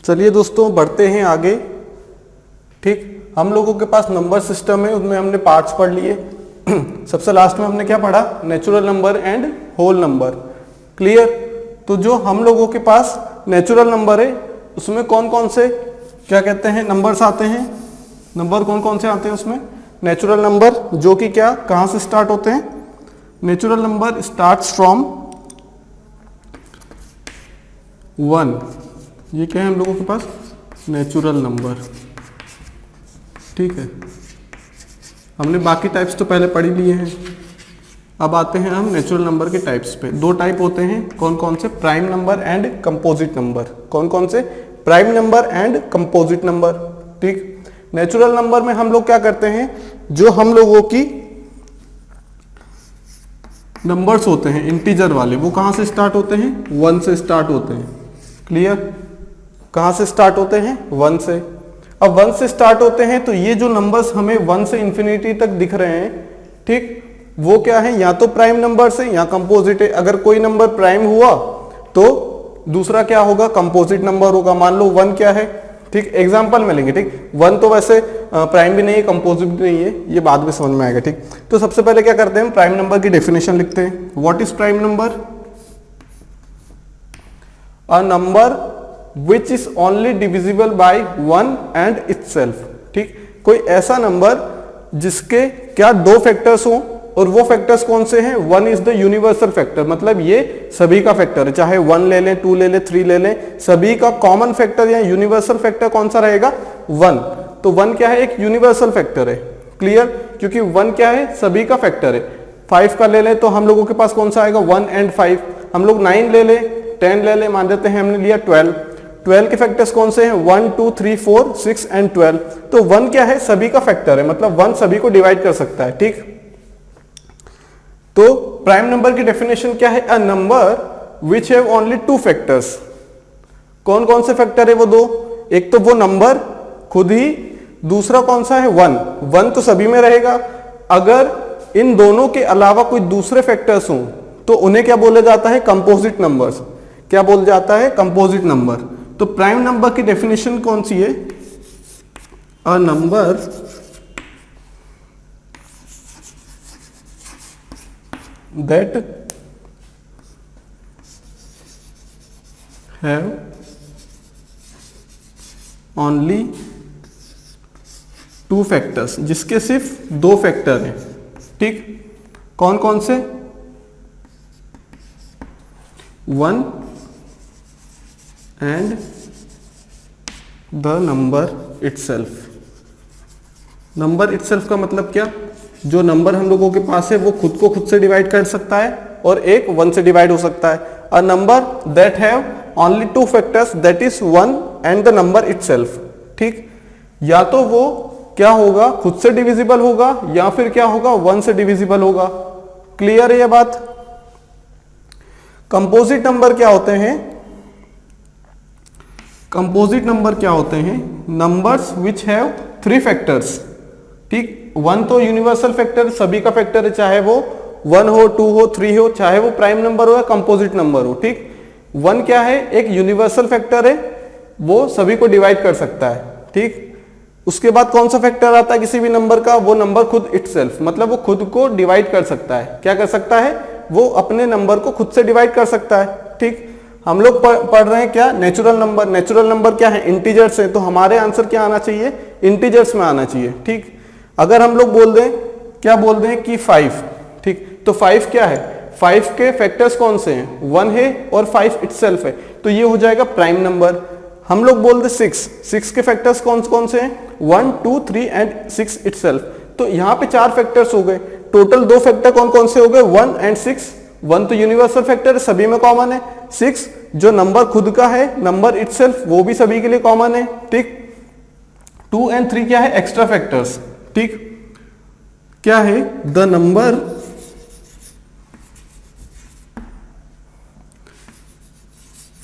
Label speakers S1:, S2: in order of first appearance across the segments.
S1: चलिए दोस्तों बढ़ते हैं आगे। ठीक, हम लोगों के पास नंबर सिस्टम है, उसमें हमने पार्ट्स पढ़ लिए। सबसे लास्ट में हमने क्या पढ़ा? Natural number and whole number. Clear? तो जो हम लोगों के पास नेचुरल नंबर है उसमें कौन कौन से क्या कहते हैं नंबर्स आते हैं? नंबर कौन कौन से आते हैं उसमें? नेचुरल नंबर जो कि क्या कहां से स्टार्ट होते हैं? Natural number starts from 1। ये क्या है हम लोगों के पास? Natural number. ठीक है, हमने बाकी टाइप्स तो पहले पढ़ ही लिए हैं। अब आते हैं हम नेचुरल नंबर के टाइप्स पे। दो टाइप होते हैं, कौन कौन से? Prime number and composite number. कौन कौन से? Prime number and composite number. ठीक, नेचुरल नंबर में हम लोग क्या करते हैं, जो हम लोगों की नंबर्स होते हैं इंटीजर वाले, वो कहां से स्टार्ट होते हैं? 1 से स्टार्ट होते हैं। क्लियर? कहां से स्टार्ट होते हैं? 1 से। अब 1 से स्टार्ट होते हैं तो ये जो नंबर्स हमें 1 से इंफिनिटी तक दिख रहे हैं, ठीक, वो क्या है? या तो प्राइम नंबर से या कंपोजिट है। अगर कोई नंबर प्राइम हुआ तो दूसरा क्या होगा? कंपोजिट नंबर होगा। मान लो 1 क्या है? ठीक, एग्जांपल में लेंगे। ठीक, 1 तो वैसे प्राइम भी नहीं है, कंपोजिट भी नहीं है, ये बाद में समझ में आएगा। ठीक, तो सबसे पहले क्या करते हैं? हम प्राइम नंबर की डेफिनेशन लिखते हैं। What is prime number? A number which is only divisible by 1 and itself. ठीक, कोई ऐसा नंबर जिसके क्या दो फैक्टर्स हों, और वो फैक्टर्स कौन से हैं? 1 इज द यूनिवर्सल फैक्टर, मतलब ये सभी का फैक्टर है, चाहे 1 ले लें, 2 ले लें, 3 ले लें, सभी का कॉमन फैक्टर या यूनिवर्सल फैक्टर कौन सा रहेगा? 1। तो 1 क्या है? एक यूनिवर्सल फैक्टर है। क्लियर? क्योंकि 1 क्या है? सभी का फैक्टर है। 5 का ले लें तो हम लोगों के पास कौन सा आएगा? 1 एंड 5। हम लोग 9 ले लें, 10 ले लें, मान लेते हैं हमने लिया 12। 12 के फैक्टर्स कौन से हैं? 1 2 3 4 6 एंड 12। तो 1 क्या है? सभी का फैक्टर है, मतलब 1 सभी को डिवाइड कर सकता है। ठीक, तो प्राइम नंबर की डेफिनेशन क्या है? अ number which have only 2 factors. कौन कौन से फैक्टर है वो? दो। एक तो वो नंबर खुद ही, दूसरा कौन सा है? 1। 1 तो सभी में रहेगा। अगर इन दोनों के अलावा कोई दूसरे फैक्टर्स हों तो उन्हें क्या बोला जाता है? Composite numbers. क्या बोला जाता है? Composite number. तो प्राइम नंबर की डेफिनेशन कौन सी है? A number that have only 2 factors, जिसके सिर्फ 2 फैक्टर हैं। ठीक, कौन कौन से? 1 and the number itself. Number itself का मतलब क्या? जो नंबर हम लोगों के पास है वो खुद को खुद से डिवाइड कर सकता है और एक 1 से डिवाइड हो सकता है। अ number that have only 2 factors, that is 1 and the number itself. ठीक, या तो वो क्या होगा? खुद से डिविजिबल होगा, या फिर क्या होगा? 1 से डिविजिबल होगा। क्लियर है ये बात? कंपोजिट नंबर क्या होते हैं? कंपोजिट नंबर क्या होते हैं? Numbers which have 3 factors. ठीक, 1 तो यूनिवर्सल फैक्टर, सभी का फैक्टर है, चाहे वो 1 हो, 2 हो, 3 हो, चाहे वो प्राइम नंबर हो या कंपोजिट नंबर हो। ठीक, 1 क्या है? एक यूनिवर्सल फैक्टर है, वो सभी को डिवाइड कर सकता है। ठीक, उसके बाद कौन सा फैक्टर आता है किसी भी नंबर का? वो नंबर खुद इटसेल्फ, मतलब वो खुद को डिवाइड कर सकता है। क्या कर सकता है? वो अपने नंबर को खुद से डिवाइड कर सकता है। ठीक, हम लोग पढ़ रहे हैं क्या? Natural number. नेचुरल नंबर क्या है? इंटीजर्स है, तो हमारे आंसर क्या आना चाहिए? इंटीजर्स में आना चाहिए। ठीक, अगर हम लोग बोल दें, क्या बोल दें कि 5, ठीक, तो 5 क्या है? 5 के फैक्टर्स कौन से हैं? 1 है और 5 इटसेल्फ है, तो ये हो जाएगा प्राइम नंबर। हम लोग बोल दे 6 के फैक्टर्स कौन कौन से हैं? 1 2 3 एंड 6 इटसेल्फ। तो यहाँ पे 4 फैक्टर्स हो गए। टोटल 2 फैक्टर कौन कौन से हो गए? 1 एंड 6। 1 तो यूनिवर्सल फैक्टर है, सभी में कॉमन है। 6 जो नंबर खुद का है, नंबर इटसेल्फ, वो भी सभी के लिए कॉमन है। ठीक, 2 एंड 3 क्या है? Extra factors. ठीक, क्या है? The number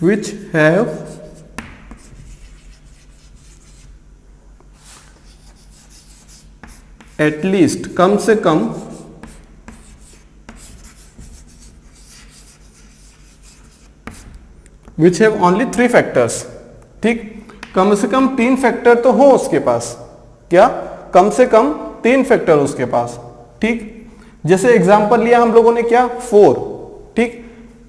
S1: which have at least, कम से कम, विच हैव ओनली 3 फैक्टर्स। ठीक, कम से कम 3 फैक्टर तो हो उसके पास। क्या? कम से कम 3 फैक्टर उसके पास। ठीक, जैसे एग्जांपल लिया हम लोगों ने क्या, 4। ठीक,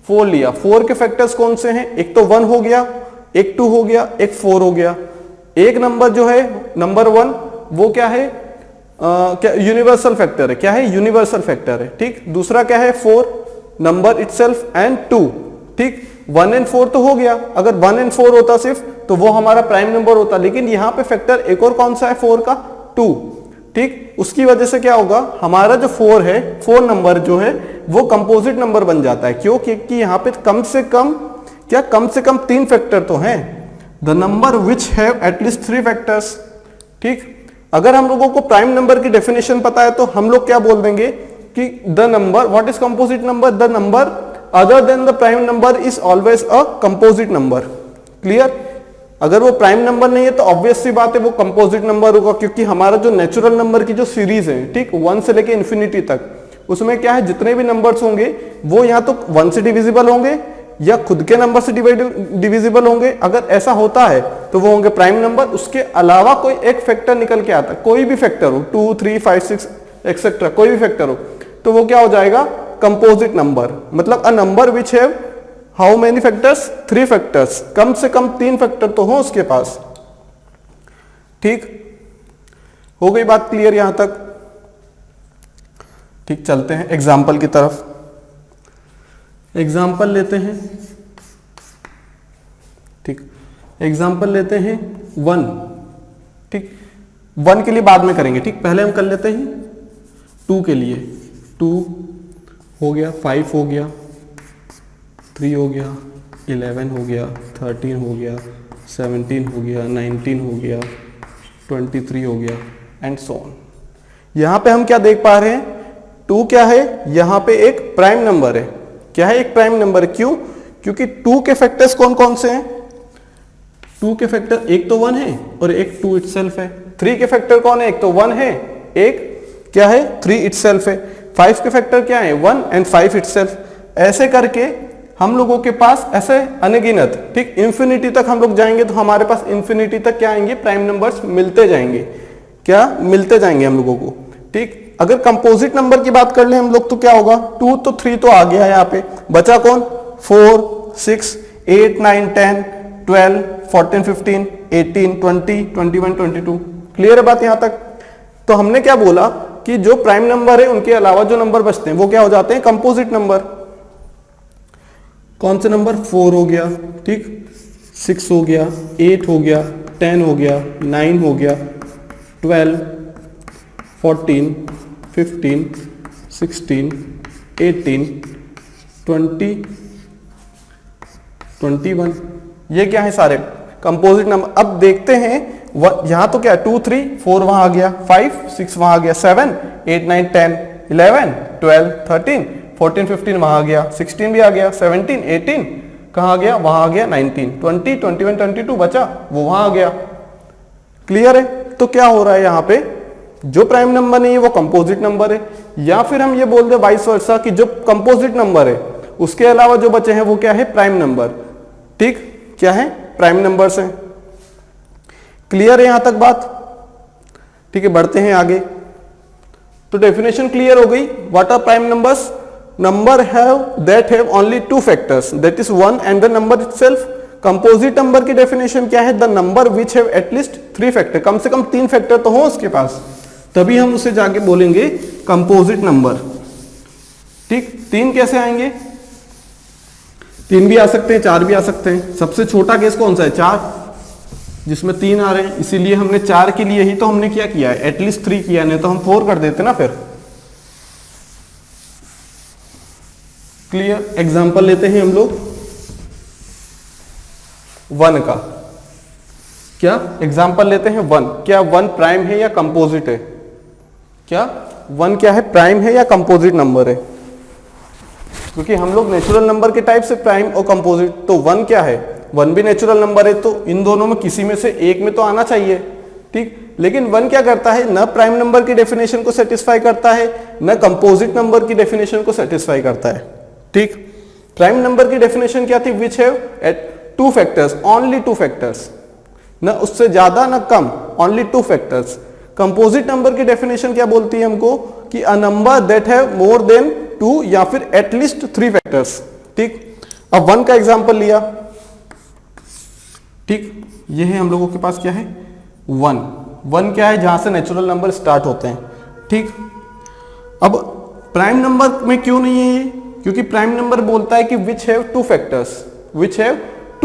S1: 4 लिया, 4 के फैक्टर्स कौन से हैं? एक तो 1 हो गया, एक 2 हो गया, एक 4 हो गया। एक नंबर जो है नंबर 1 वो क्या है, क्या यूनिवर्सल फैक्टर है, क्या है, यूनिवर्सल फैक्टर है। ठीक, दूसरा क्या है, 4 नंबर इटसेल्फ एंड 2। ठीक, 1 एंड 4 तो हो गया, अगर 1 एंड 4 होता सिर्फ तो वो हमारा प्राइम नंबर होता, लेकिन यहां पे फैक्टर एक और कौन सा है 4 का, 2। ठीक, उसकी वजह से क्या होगा, हमारा जो 4 है, 4 नंबर जो है वो कंपोजिट नंबर बन जाता है। क्यों? क्योंकि यहां पे कम से कम क्या, कम से कम 3 फैक्टर तो हैं। The number which have at least 3 factors. ठीक, अगर हम लोगों को प्राइम नंबर की डेफिनेशन पता है तो हम लोग क्या बोल देंगे कि the number, what is composite number, the number other then the prime number is always a composite number. Clear? अगर वो प्राइम नंबर नहीं है तो ऑब्वियस सी बात है वो कंपोजिट नंबर होगा, क्योंकि हमारा जो नेचुरल नंबर की जो सीरीज है, ठीक, 1 से लेके इन्फिनिटी तक, उसमें क्या है, जितने भी नंबर्स होंगे वो या तो 1 से डिविजिबल होंगे या खुद के नंबर से डिविजिबल होंगे। अगर ऐसा होता है तो वो होंगे प्राइम नंबर। उसके अलावा कोई एक फैक्टर निकल के आता है, कोई भी फैक्टर हो, 2, 3, 5, 6 एक्सेट्रा, कोई भी फैक्टर हो, तो वो क्या हो जाएगा, कंपोजिट नंबर। मतलब a number which have how many factors, 3 factors, कम से कम 3 फैक्टर तो हो उसके पास। ठीक, हो गई बात क्लियर यहां तक? ठीक, चलते हैं एग्जाम्पल की तरफ। एग्जाम्पल लेते हैं। ठीक, एग्जाम्पल लेते हैं 1। ठीक, 1 के लिए बाद में करेंगे। ठीक, पहले हम कर लेते हैं 2 के लिए। 2 हो गया, 5 हो गया, 3 हो गया, 11 हो गया, 13 हो गया, 17 हो गया, 19 हो गया, 23 हो गया एंड सो ऑन। यहां पे हम क्या देख पा रहे हैं, 2 क्या है, यहां पे एक प्राइम नंबर है। क्या है, एक प्राइम नंबर। क्यों? क्योंकि 2 के फैक्टर्स कौन कौन से हैं? 2 के फैक्टर एक तो 1 है और एक 2 इटसेल्फ है। 3 के फैक्टर कौन है? एक तो 1 है, एक क्या है, 3 इटसेल्फ है। 5 के फैक्टर क्या है, 1 एंड 5 इटसेल्फ। ऐसे करके हम लोगों के पास ऐसे अनगिनत, ठीक, इंफिनिटी तक हम लोग जाएंगे तो हमारे पास इंफिनिटी तक क्या आएंगे, प्राइम नंबर्स मिलते जाएंगे। क्या मिलते जाएंगे हम लोगों को। ठीक, अगर कंपोजिट नंबर की बात कर ले हम लोग तो क्या होगा, 2 तो 3 तो आ गया यहाँ पे, बचा कौन, 4, 6, 8, 9, 10, 12, 14, 15, 18, 20, 21, 22। क्लियर है बात यहां तक? तो हमने क्या बोला कि जो प्राइम नंबर है उनके अलावा जो नंबर बचते हैं वो क्या हो जाते हैं, कंपोजिट नंबर। कौन से नंबर, 4 हो गया, ठीक, 6 हो गया, 8 हो गया, 10 हो गया, 9 हो गया, 12, 14, 15, 16, 18, 20, 21। ये क्या है, सारे कंपोजिट नंबर। अब देखते हैं यहां तो क्या, 2, 3, 4 वहां आ गया, 5, 6 वहां आ गया, 7, 8, 9, 10, 11, 12, 13, 14, 15 वहां आ गया, 16 भी आ गया, 17, 18 कहां आ गया, वहां आ गया, 19, 20, 21, 22 बचा, वो वहां आ गया। क्लियर है? तो क्या हो रहा है यहां पे, जो प्राइम नंबर नहीं है वो कंपोजिट नंबर है, या फिर हम ये बोल दे वाइस वर्सा कि जो कंपोजिट नंबर है उसके अलावा जो बचे हैं वो क्या है, प्राइम नंबर। ठीक, क्या है, प्राइम नंबर्स हैं। क्लियर है यहां तक बात? ठीक है, बढ़ते हैं आगे। तो डेफिनेशन क्लियर हो गई। What are prime numbers? Number have that have only 2 factors, that is 1 and the number itself. Composite number की डेफिनेशन क्या है, the number which have at least 3 factor, कम से कम 3 फैक्टर तो हो उसके पास, तभी हम उसे जाके बोलेंगे कंपोजिट नंबर। ठीक, 3 कैसे आएंगे, 3 भी आ सकते हैं, 4 भी आ सकते हैं। सबसे छोटा केस कौन सा है, 4, जिसमें 3 आ रहे हैं, इसीलिए हमने 4 के लिए ही तो हमने क्या किया है, एटलीस्ट 3 किया, नहीं तो हम 4 कर देते ना फिर। क्लियर? एग्जाम्पल लेते हैं हम लोग 1 का। क्या एग्जाम्पल लेते हैं 1? क्या 1 प्राइम है या कंपोजिट है? क्या 1 क्या है, प्राइम है या कंपोजिट नंबर है? क्योंकि हम लोग नेचुरल नंबर के टाइप से प्राइम और कंपोजिट, तो 1 क्या है, 1 भी नेचुरल नंबर है, तो इन दोनों में किसी में से एक में तो आना चाहिए। ठीक, लेकिन 1 क्या करता है, न प्राइम नंबर की डेफिनेशन को सेटिस्फाई करता है, न कंपोजिट नंबर की डेफिनेशन को सेटिस्फाई करता है। ठीक, प्राइम नंबर की डेफिनेशन क्या थी, which have at 2 factors, only 2 factors. ना उससे ज्यादा ना कम, ओनली 2 फैक्टर्स। कंपोजिट नंबर की डेफिनेशन क्या बोलती है हमको कि a number that have more than 2 या फिर एटलीस्ट 3 फैक्टर्स। ठीक, अब 1 का एग्जांपल लिया। ठीक, ये है हम लोगों के पास क्या है 1 क्या है जहां से नेचुरल नंबर स्टार्ट होते हैं। ठीक, अब प्राइम नंबर में क्यों नहीं है ये, क्योंकि प्राइम नंबर बोलता है कि विच हैव 2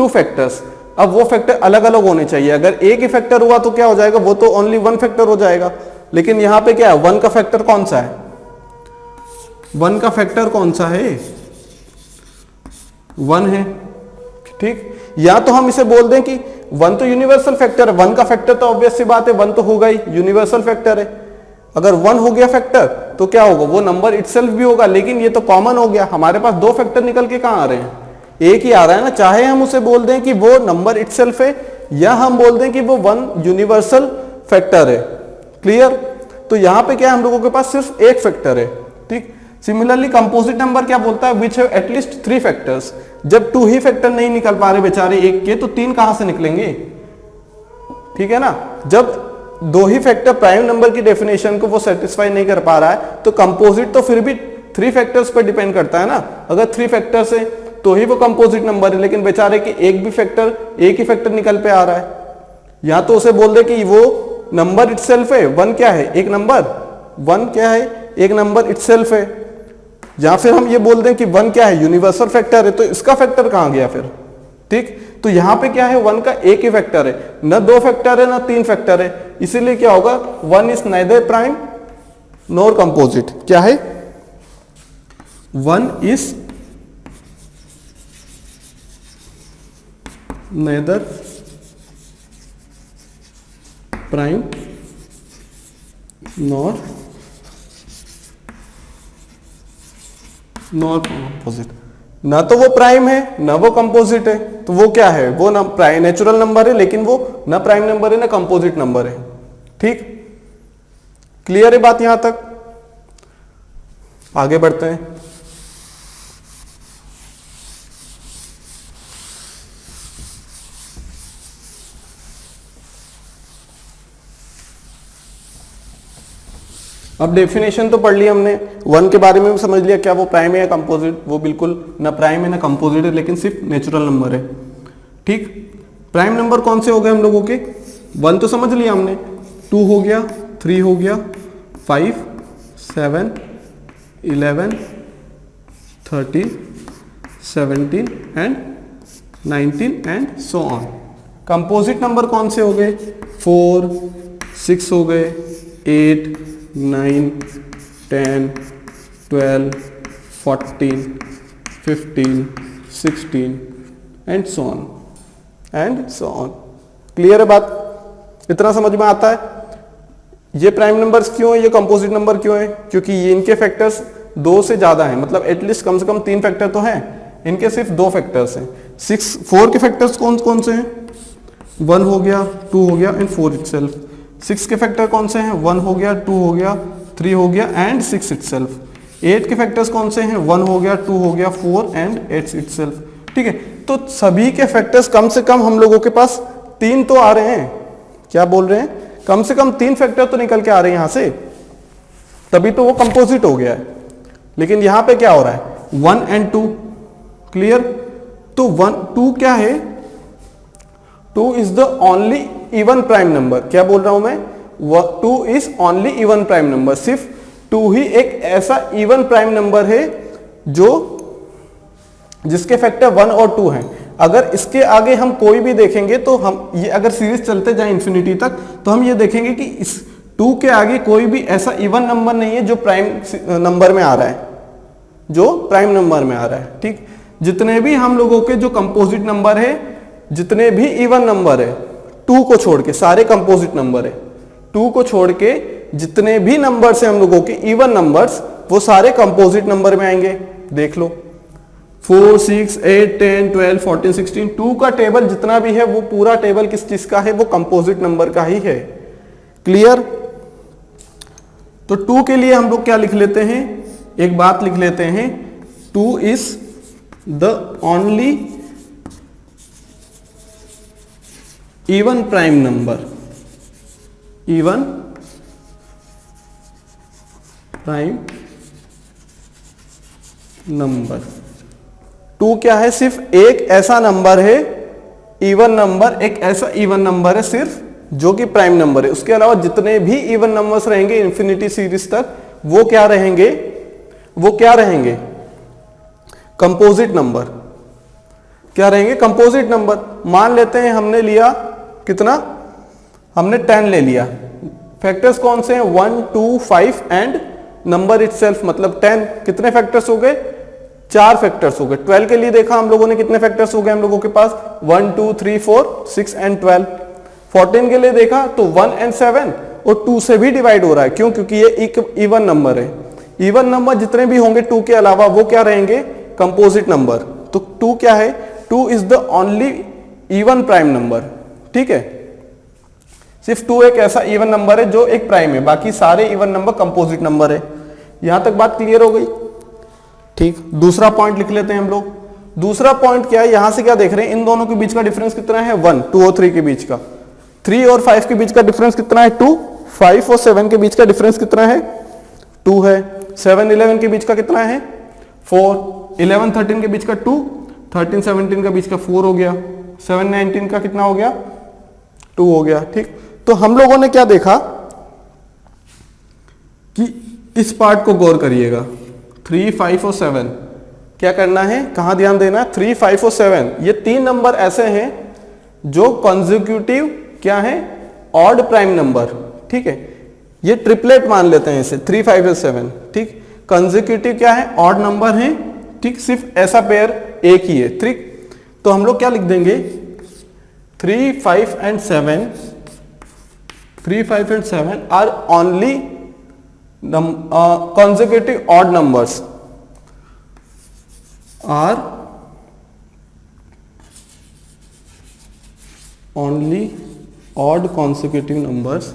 S1: फैक्टर्स। अब वो फैक्टर अलग अलग होने चाहिए। अगर एक ही फैक्टर हुआ तो क्या हो जाएगा, वो तो ओनली 1 फैक्टर हो जाएगा। लेकिन यहां पे क्या है 1 का फैक्टर कौन सा है, 1 का फैक्टर कौन सा है 1 है। ठीक, या तो हम इसे बोल दें कि 1 तो यूनिवर्सल फैक्टर है, 1 का फैक्टर तो ऑब्वियस सी बात है 1 तो होगा ही, यूनिवर्सल फैक्टर है। अगर 1 हो गया फैक्टर तो क्या होगा, वो नंबर इटसेल्फ भी होगा। लेकिन ये तो कॉमन हो गया, हमारे पास 2 फैक्टर निकल के कहां आ रहे हैं, एक ही आ रहा है ना। चाहे हम उसे बोल दें कि वो नंबर इटसेल्फ है या हम बोल दें कि वो 1 यूनिवर्सल फैक्टर है। क्लियर, तो यहां पे क्या है हम लोगों के पास सिर्फ एक फैक्टर है। ठीक, सिमिलरली कंपोजिट नंबर क्या बोलता है, विच हैव एटलीस्ट 3 फैक्टर्स। जब 2 ही फैक्टर नहीं निकल पा रहे बेचारे एक के, तो 3 कहां से निकलेंगे। ठीक है ना, जब 2 ही फैक्टर प्राइम नंबर की डेफिनेशन को वो सेटिस्फाई नहीं कर पा रहा है, तो कंपोजिट तो फिर भी 3 फैक्टर्स पर डिपेंड करता है ना। अगर 3 फैक्टर्स है तो ही वो कंपोजिट नंबर है, लेकिन बेचारे के एक ही फैक्टर निकल पे आ रहा है। या तो उसे बोल दे कि वो नंबर इटसेल्फ है, 1 क्या है एक नंबर, 1 क्या है एक नंबर इटसेल्फ है। या फिर हम ये बोल दें कि 1 क्या है यूनिवर्सल फैक्टर है, तो इसका फैक्टर कहां गया फिर। ठीक, तो यहां पे क्या है 1 का एक ही फैक्टर है, ना 2 फैक्टर है ना 3 फैक्टर है। इसीलिए क्या होगा 1 is neither prime nor composite. क्या है 1 is neither prime nor composite. ना तो वो प्राइम है ना वो कंपोजिट है, तो वो क्या है, वो ना प्राइम नेचुरल नंबर है, लेकिन वो ना प्राइम नंबर है ना कंपोजिट नंबर है। ठीक, क्लियर है बात यहां तक, आगे बढ़ते हैं। अब डेफिनेशन तो पढ़ ली हमने, 1 के बारे में भी समझ लिया क्या वो प्राइम है या कंपोजिट। वो बिल्कुल ना प्राइम है ना कंपोजिट है, लेकिन सिर्फ नेचुरल नंबर है। ठीक, प्राइम नंबर कौन से हो गए हम लोगों के, 1 तो समझ लिया हमने, 2 हो गया, 3 हो गया, 5, 7, 11, 13, 17 and 19 and so on. Composite number कौन से हो गए, 4, 6 हो गए, 8, 9, 10, 12, 14, 15, 16 एंड सो ऑन। क्लियर है बात, इतना समझ में आता है। ये प्राइम नंबर्स क्यों है, ये कंपोजिट नंबर क्यों है, क्योंकि ये इनके फैक्टर्स 2 से ज्यादा हैं, मतलब एटलीस्ट कम से कम 3 फैक्टर तो हैं, इनके सिर्फ 2 फैक्टर्स हैं। 4 के फैक्टर्स कौन कौन से हैं, 1 हो गया, 2 हो गया एंड 4 इटसेल्फ। 6 के फैक्टर कौन से हैं, 1 हो गया, 2 हो गया, 3 हो गया एंड 6 इटसेल्फ। 8 के फैक्टर्स कौन से हैं, 1 हो गया, 2 हो गया, 4 एंड 8 इटसेल्फ। ठीक है, तो सभी के फैक्टर्स कम से कम हम लोगों के पास 3 तो आ रहे हैं। क्या बोल रहे हैं, कम से कम 3 फैक्टर तो निकल के आ रहे हैं यहां से, तभी तो वो कंपोजिट हो गया है। लेकिन यहां पे क्या हो रहा है 1 एंड 2। क्लियर, तो 2 क्या है, 2 is the only even prime number. क्या बोल रहा हूं मैं, 2 is only even prime number. सिर्फ 2 ही एक ऐसा इवन प्राइम नंबर है जो जिसके फैक्टर 1 और 2 हैं। अगर इसके आगे हम कोई भी देखेंगे तो हम ये अगर सीरीज चलते जाए इंफिनिटी तक, तो हम ये देखेंगे कि इस 2 के आगे कोई भी ऐसा इवन नंबर नहीं है जो प्राइम नंबर में आ रहा है, जो प्राइम नंबर में आ रहा है। ठीक, जितने भी हम लोगों के जो कंपोजिट नंबर है, जितने भी इवन नंबर है, 2 को छोड़ के सारे कंपोजिट नंबर है, 2 को छोड़ के जितने भी नंबर्स हैं हम लोगों के इवन नंबर्स, वो सारे कंपोजिट नंबर में आएंगे। देख लो 4, 6, 8, 10, 12, 14, 16, 2 का टेबल जितना भी है वो पूरा टेबल किस चीज का है, वो कंपोजिट नंबर का ही है। क्लियर, तो 2 के लिए हम लोग क्या लिख लेते हैं, एक बात लिख लेते हैं, 2 is the only even prime number, even prime number. 2 क्या है? सिर्फ एक ऐसा नंबर है, इवन नंबर, एक ऐसा इवन नंबर है सिर्फ जो कि प्राइम नंबर है। उसके अलावा जितने भी इवन नंबर्स रहेंगे इन्फिनिटी सीरीज तक, वो क्या रहेंगे? वो क्या रहेंगे? Composite number. क्या रहेंगे? Composite number. मान लेते हैं हमने लिया कितना? हमने 10 ले लिया। फैक्टर्स कौन से हैं? 1, 2, 5 एंड नंबर इटसेल्फ, मतलब 10। कितने फैक्टर्स हो गए? 4 फैक्टर्स हो गए। 12 के लिए देखा हम लोगों ने, कितने फैक्टर्स हो गए हम लोगों के पास? 1, 2, 3, 4, 6 एंड 12। 14 के लिए देखा तो 1 एंड 7 और 2 से भी डिवाइड हो रहा है। क्यों? क्योंकि ये एक इवन नंबर है। इवन नंबर जितने भी होंगे 2 के अलावा, वो क्या रहेंगे? Composite number. तो 2 क्या है? 2 is the only even prime number. ठीक है, सिर्फ 2 एक ऐसा इवन नंबर है जो एक प्राइम है, बाकी सारे इवन नंबर कंपोजिट नंबर है। यहां तक बात क्लियर हो गई? ठीक, दूसरा पॉइंट लिख लेते हैं हम लोग। दूसरा पॉइंट क्या है? यहां से क्या देख रहे हैं? इन दोनों के बीच का डिफरेंस कितना है? 1, 2 और 3 के बीच का। 3 और 5 के बीच का डिफरेंस कितना है? 2। 5 और 7 के बीच का डिफरेंस कितना है? 2 है। 7, 11 के बीच का कितना है? 4। 11, 13 के बीच का 2। 13, 17 के बीच का 4 हो गया। 7, 19 का कितना हो गया? 2 हो गया। ठीक, तो हम लोगों ने क्या देखा कि इस पार्ट को गौर करिएगा। 3, 5 और 7 क्या करना है? कहां ध्यान देना है? 3, 5 और 7 ये 3 नंबर ऐसे हैं जो कॉन्जिक्यूटिव क्या है? Odd prime number. ठीक है, ये ट्रिपलेट मान लेते हैं इसे, 3, 5 और 7। ठीक, कॉन्जिक्यूटिव क्या है? ऑड नंबर है। ठीक, सिर्फ ऐसा पेयर एक ही है। ठीक, तो हम लोग क्या लिख देंगे? 3, 5 and 7, 3, 5 and 7 are only consecutive odd numbers, are only odd consecutive numbers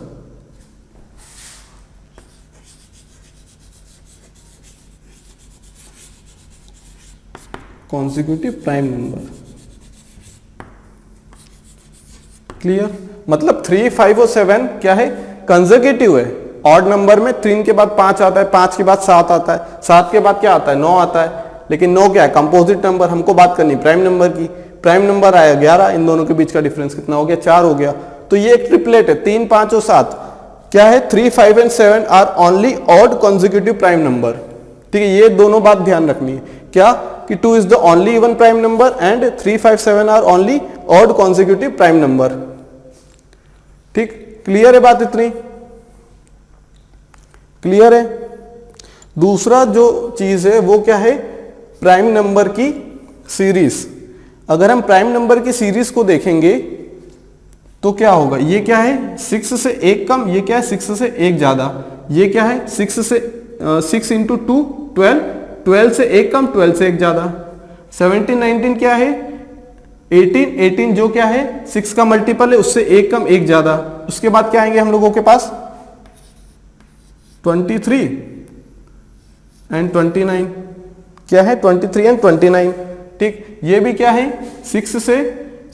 S1: consecutive prime number। Clear? मतलब 3, 5 और 7 क्या है? कंसेक्यूटिव है। ऑड नंबर में 3 के बाद 5 आता है, 5 के बाद 7 आता है, 7 के बाद क्या आता है? 9 आता है। लेकिन 9 क्या है? Composite number. हमको बात करनी प्राइम नंबर की। प्राइम नंबर आया 11, इन दोनों के बीच का डिफरेंस कितना हो गया? 4 हो गया। तो ये एक ट्रिपलेट है, 3, 5 और 7 क्या है? 3, 5 and 7 are only odd consecutive prime number. ठीक है, ये दोनों बात ध्यान रखनी है। क्या? कि 2 is the only even prime number and 3, 5, 7 are only odd consecutive prime number. ठीक, क्लियर है बात? इतनी क्लियर है? दूसरा जो चीज है वो क्या है? प्राइम नंबर की सीरीज। अगर हम प्राइम नंबर की सीरीज को देखेंगे तो क्या होगा? ये क्या है? 6 से 1 कम, ये क्या है? 6 से 1 ज्यादा। ये क्या है? 6 इंटू 2 12, 12 से 1 कम, 12 से 1 ज्यादा। 17, 19 क्या है? 18, 18 जो क्या है? 6 का मल्टीपल है, उससे 1 कम 1 ज्यादा। उसके बाद क्या आएंगे हम लोगों के पास? 23 एंड 29। क्या है? 23 एंड 29। ठीक, ये भी क्या है? 6 से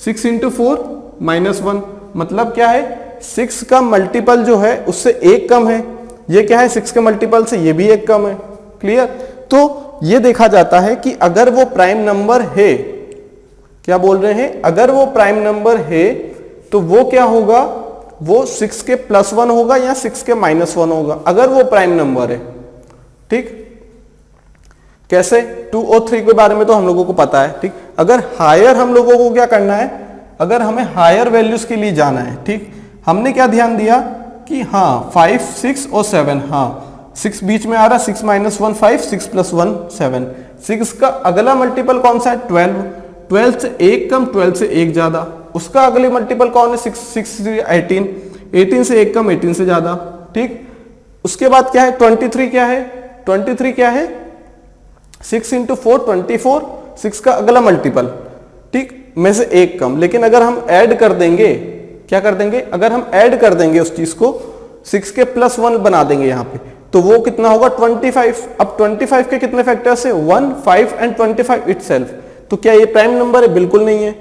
S1: 6 इंटू 4 -1, मतलब क्या है? 6 का मल्टीपल जो है उससे 1 कम है। ये क्या है? 6 के मल्टीपल से ये भी 1 कम है। क्लियर? तो ये देखा जाता है कि अगर वो प्राइम नंबर है, क्या बोल रहे हैं? अगर वो प्राइम नंबर है तो वो क्या होगा? वो 6 के +1 होगा या 6 के -1 होगा, अगर वो प्राइम नंबर है। ठीक, कैसे? 2 और 3 के बारे में तो हम लोगों को पता है। ठीक, अगर हायर हम लोगों को क्या करना है? अगर हमें हायर वैल्यूज के लिए जाना है, ठीक, हमने क्या ध्यान दिया कि हाँ 5, 6 और 7, हाँ 6 बीच में आ रहा, 6 - 1 5, 6 + 1 7। 6 का अगला मल्टीपल कौन सा है? 12। 12 से 1 कम, 12 से 1 ज्यादा। उसका अगले मल्टीपल कौन है? 6 18। 18 से 1 कम, 18 से ज्यादा। ठीक, उसके बाद क्या है? 23 क्या है? 23 क्या है? 6 इंटू 4 24। 6 का अगला मल्टीपल, ठीक, में से 1 कम। लेकिन अगर हम ऐड कर देंगे, क्या कर देंगे? अगर हम ऐड कर देंगे उस चीज को, 6 के +1 बना देंगे यहां पे, तो वो कितना होगा? 25। अब 25 के कितने फैक्टर्स है? 1, 5 एंड 25 इटसेल्फ। तो क्या ये प्राइम नंबर है? बिल्कुल नहीं है।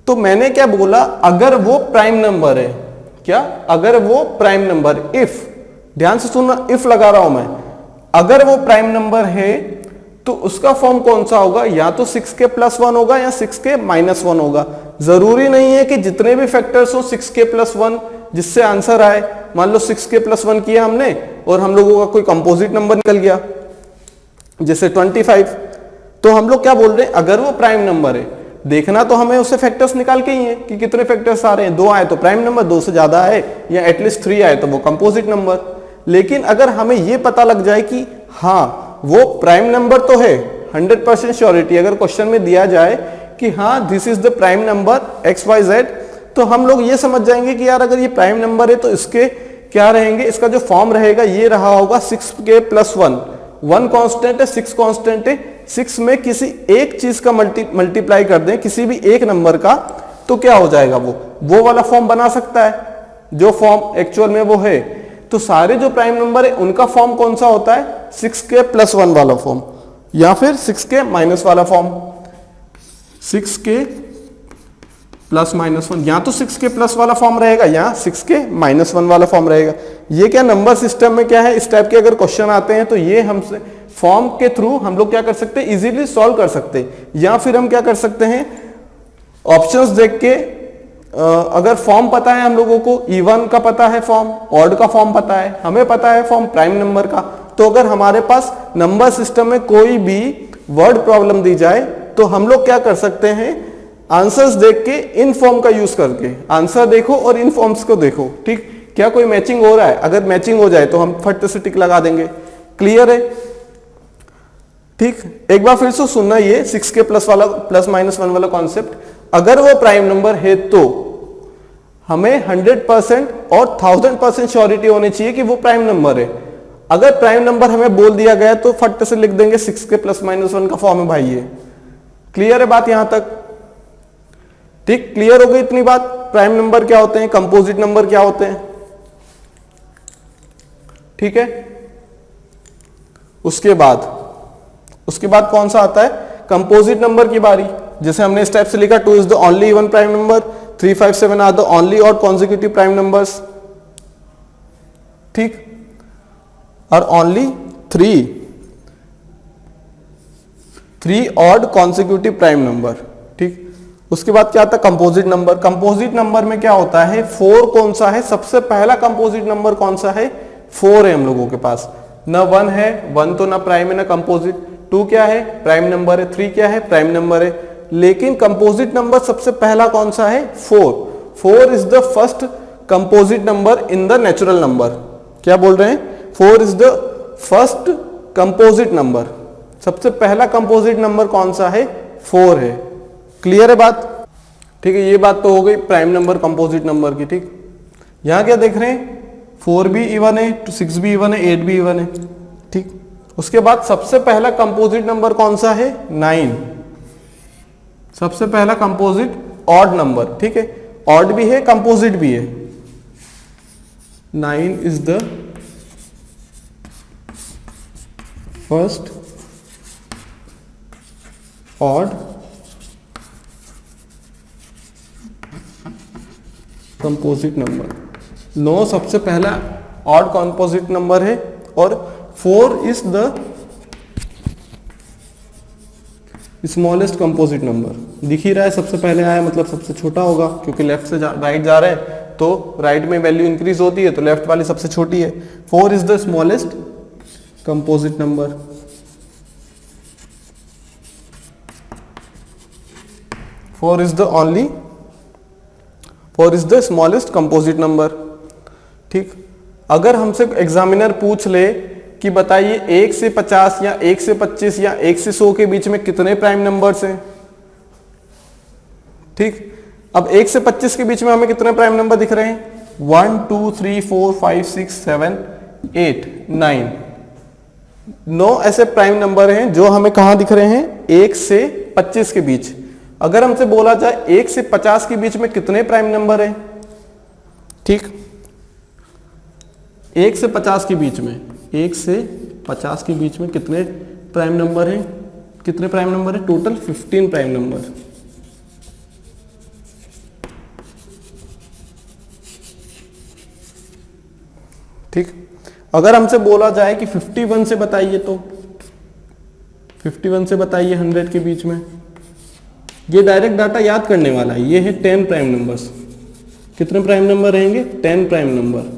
S1: तो मैंने क्या बोला, अगर वो प्राइम नंबर है, क्या, अगर वो प्राइम नंबर, इफ, ध्यान से सुनना, इफ लगा रहा हूं मैं, अगर वो प्राइम नंबर है तो उसका फॉर्म कौन सा होगा, या तो 6k + 1 होगा या 6k - 1 होगा। जरूरी नहीं है कि जितने भी फैक्टर्स हो 6k + 1 जिससे आंसर आए। मान लो 6k + 1 किया हमने और हम लोगों का कोई कंपोजिट नंबर निकल गया जैसे 25, तो हम लोग क्या बोल रहे हैं, अगर वो प्राइम नंबर है, देखना तो हमें उससे फैक्टर्स निकाल के ही है कि कितने फैक्टर्स आ रहे हैं। 2 आए तो प्राइम नंबर, 2 से ज्यादा आए या एटलीस्ट 3 आए तो वो कंपोजिट नंबर। लेकिन अगर हमें ये पता लग जाए कि हाँ वो प्राइम नंबर तो है, 100% श्योरिटी, अगर क्वेश्चन में दिया जाए कि हाँ this is the prime number XYZ, तो हम लोग ये समझ जाएंगे कि यार अगर ये प्राइम नंबर है तो इसके क्या रहेंगे, इसका जो फॉर्म रहेगा ये रहा होगा 6k + 1, 1 कांस्टेंट है, 6 कांस्टेंट है, 6 में किसी एक चीज का मल्टीप्लाई कर दें, किसी भी एक नंबर का, तो क्या हो जाएगा, वो वाला फॉर्म बना सकता है जो फॉर्म एक्चुअल में वो है। तो सारे जो प्राइम नंबर है उनका फॉर्म कौन सा होता है, 6k + 1 वाला फॉर्म या फिर 6k - वाला फॉर्म। 6k + -1, या तो 6k + वाला फॉर्म रहेगा या 6k - 1 वाला फॉर्म रहेगा। ये क्या नंबर सिस्टम में क्या है, इस टाइप के अगर क्वेश्चन आते हैं तो ये हमसे फॉर्म के थ्रू हम लोग क्या कर सकते हैं, इजीली सॉल्व कर सकते हैं। या फिर हम क्या कर सकते हैं, ऑप्शंस देख के, अगर फॉर्म पता है हम लोगों को, इवन का पता है फॉर्म, ऑड का फॉर्म पता है, हमें पता है फॉर्म प्राइम नंबर का, तो अगर हमारे पास नंबर सिस्टम में कोई भी वर्ड प्रॉब्लम दी जाए तो हम लोग क्या कर सकते हैं, आंसर्स देख के इन फॉर्म का यूज करके आंसर देखो और इन फॉर्म्स को देखो, ठीक, क्या कोई मैचिंग हो रहा है, अगर मैचिंग हो जाए तो हम फट से टिक लगा देंगे। क्लियर है, ठीक। एक बार फिर से सुनना ये 6k + वाला +-1 वाला कॉन्सेप्ट, अगर वो प्राइम नंबर है तो हमें 100% और 1000% श्योरिटी होनी चाहिए कि वो प्राइम नंबर है। अगर प्राइम नंबर हमें बोल दिया गया तो फट से लिख देंगे 6k + -1 का फॉर्म है भाई ये। क्लियर है बात यहां तक, ठीक, क्लियर हो गई इतनी बात। प्राइम नंबर क्या होते हैं, कंपोजिट नंबर क्या होते हैं, ठीक है। उसके बाद कौन सा आता है, कंपोजिट नंबर की बारी। जैसे हमने इस टाइप से लिखा, 2 is the only even prime number, 3, 5, 7 are the only odd consecutive prime numbers, ठीक, और only 3 odd consecutive prime number, ठीक। उसके बाद क्या आता है, कंपोजिट नंबर। कंपोजिट नंबर में क्या होता है, 4 कौन सा है, सबसे पहला कंपोजिट नंबर कौन सा है, 4 है हम लोगों के पास, ना 1 है, 1 तो ना प्राइम है ना कंपोजिट, 2 क्या है, प्राइम नंबर है, 3 क्या है, प्राइम नंबर है। लेकिन कंपोजिट नंबर सबसे पहला कौन सा है, 4 is the first composite number in the natural number. क्या बोल रहे हैं, 4 is the first composite number, सबसे पहला कंपोजिट नंबर कौन सा है, 4 है। क्लियर है बात, ठीक है। ये बात तो हो गई प्राइम नंबर कंपोजिट नंबर की, ठीक। यहां क्या देख रहे हैं, 4 भी इवन है, 6 भी इवन है, 8 भी इवन है, ठीक। उसके बाद सबसे पहला कंपोजिट नंबर कौन सा है, 9, सबसे पहला कंपोजिट ऑड नंबर, ठीक है, ऑड भी है कंपोजिट भी है। 9 is the first odd composite number. 9 सबसे पहला ऑड कंपोजिट नंबर है और 4 is the smallest composite number. दिख ही रहा है, सबसे पहले आया मतलब सबसे छोटा होगा, क्योंकि लेफ्ट से राइट जा रहे हैं तो राइट में वैल्यू इंक्रीज होती है तो लेफ्ट वाली सबसे छोटी है। 4 is the smallest composite number. Four is the smallest composite number, ठीक। अगर हमसे एग्जामिनर पूछ ले कि बताइए 1 से 50 या 1 से 25 या 1 से 100 के बीच में कितने प्राइम नंबर्स हैं, ठीक। अब 1 से 25 के बीच में हमें कितने प्राइम नंबर दिख रहे हैं, 1 2 3 4 5 6 7 8 9 9 ऐसे प्राइम नंबर हैं जो हमें कहां दिख रहे हैं, 1 से 25 के बीच। अगर हमसे बोला जाए 1 से 50 के बीच में कितने प्राइम नंबर हैं, ठीक, 1 से 50 के बीच में, 1 से 50 के बीच में कितने प्राइम नंबर हैं, कितने प्राइम नंबर है, टोटल 15 प्राइम नंबर, ठीक, अगर हमसे बोला जाए कि 51 से बताइए, तो 51 से बताइए 100 के बीच में, ये डायरेक्ट डाटा याद करने वाला है। ये है 10 प्राइम नंबर्स। कितने प्राइम नंबर रहेंगे? 10 प्राइम नंबर।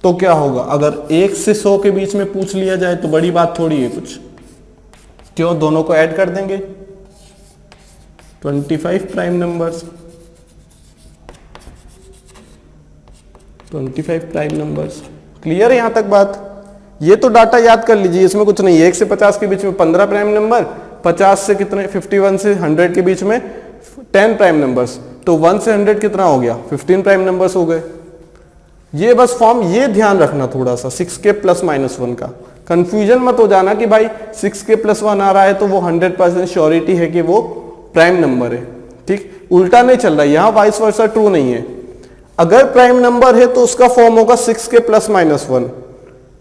S1: तो क्या होगा अगर 1 से 100 के बीच में पूछ लिया जाए, तो बड़ी बात थोड़ी है कुछ, क्यों? दोनों को ऐड कर देंगे, 25 prime numbers, 25 prime numbers. Clear है यहां तक बात? ये तो डाटा याद कर लीजिए, इसमें कुछ नहीं है। 1 से 50 के बीच में 15 प्राइम नंबर, 50 से कितने, 51 से 100 के बीच में 10 प्राइम नंबर्स, तो 1 से 100 कितना हो गया? 15 प्राइम नंबर्स हो गए। ये बस फॉर्म ये ध्यान रखना थोड़ा सा, 6k + -1 का। कंफ्यूजन मत हो जाना कि भाई 6k + 1 आ रहा है तो वो 100% श्योरिटी है कि वो प्राइम नंबर है। ठीक, उल्टा नहीं चल रहा है यहाँ, वाइस वर्सा ट्रू नहीं है। अगर प्राइम नंबर है तो उसका फॉर्म होगा 6k + -1,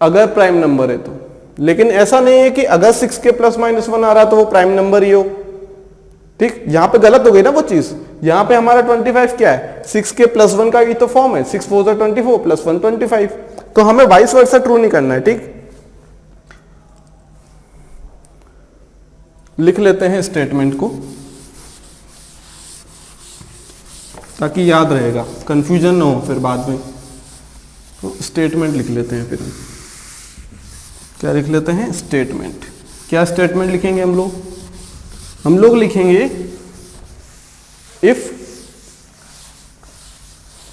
S1: अगर प्राइम नंबर है तो। लेकिन ऐसा नहीं है कि अगर 6k + -1 आ रहा है तो वो प्राइम नंबर ही हो। ठीक, यहां पे गलत हो गई ना वो चीज। यहां पे हमारा 25 क्या है? 6k + 1 का ही तो फॉर्म है, 6 4 24 + 1 25। तो हमें वाइस वर्सा ट्रू नहीं करना है। ठीक, लिख लेते हैं स्टेटमेंट को ताकि याद रहेगा, कंफ्यूजन ना हो फिर बाद में। तो स्टेटमेंट लिख लेते हैं। फिर हम क्या लिख लेते हैं? स्टेटमेंट। क्या स्टेटमेंट लिखेंगे हम लोग? हम लोग लिखेंगे if